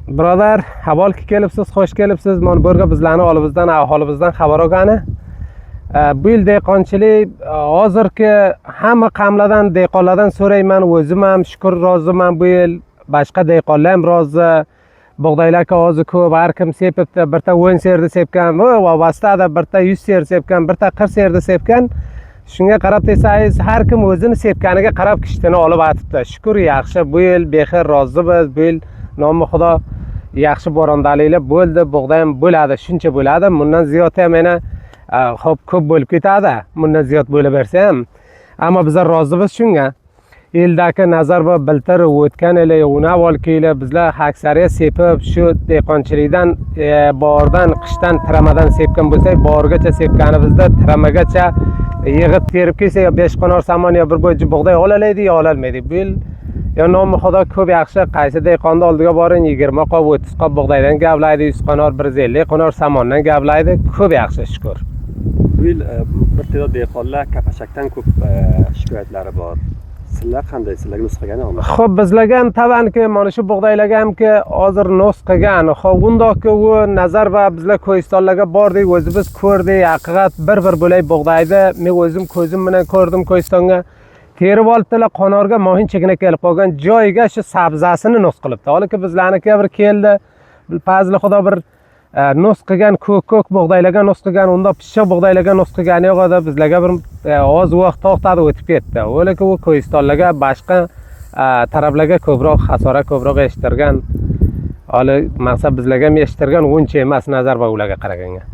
Birodar, havolki kelibsiz, xush kelibsiz. Mana bu yerga bizlarni aholimizdan xabar olgani. Bu yil dehqonchilik hozirgi hamma qamlardan, dehqonlardan so'rayman, o'zim ham shukr roziman bu yil. Boshqa dehqonlar ham rozi. Bug'doylar hozir ko'p, har kim sepibdi. Birta 10 serda sepgan, vobastada birta 100 ser sepgan, birta 40 serda sepgan. Shunga qarab desangiz, har kim o'zini sepganiga qarab kishtini olib atibdi. Shukr, yaxshi. Bu yil bexir rozimiz. Bu yil nomi Xudo yaxshi bo'rondaliklar bo'ldi, bug'doy ham bo'ladi, shuncha bo'ladi. Bundan ziyod ham yana xo'p ko'p bo'lib ketadi. Bundan ziyod bo'laversa ham. Ammo biz rozimiz shunga. Eldagi nazar va biltir o'tgan yili, uni avvalgi yili bizlar aksariyat sepib, shu dehqonchilikdan bordan, qishdan, tiramadan sepgan bo'lsak, borgacha sepganimizda tiramagacha yig'ib terib kelsa, 5 qonor samon yo bir bo'j bug'doy olalaydi yo ololmaydi. Bu yil yo nomi Xudo ko'p yaxshi. Qaysi dehqonni oldiga boring, 20 qop, 30 qop bug'doydan gaplaydi, 100 qonor, 150 qonor samondan gaplaydi. Ko'p yaxshi, shukr. Bu yil bir ta'dod dehqonlar kapashakdan ko'p shikoyatlari bor. Sizlar qanday? Sizlarga nusxagan olmi? Xo'p, bizlarga ham tabanki mana shu bug'doylarga hamki hozir nusxagan. Xo'p, undaqki u nazar va bizlar Ko'istonlarga bordik, o'zimiz ko'rdik, haqiqat bir bo'lay bug'doyni men o'zim ko'zim bilan ko'rdim. Ko'istonga terib olibdilar, qonorga mohin chekina kelib qolgan joyiga shu sabzasini nus qilibdi. Holiki bizlarniki bir keldi, fazli Xudo bir nus qilgan ko'k bug'doylarga nus qilgan, unda pishcha bug'doylarga nus qilgani yo'q edi. Bizlarga bir oz vaqt to'xtadi, o'tib ketdi. Holiki u Ko'istonlarga boshqa taraflarga ko'proq xasora ko'proq eshittirgan. Hali maqsad bizlarga ham eshittirgan, uncha emas nazar va ularga qaraganga.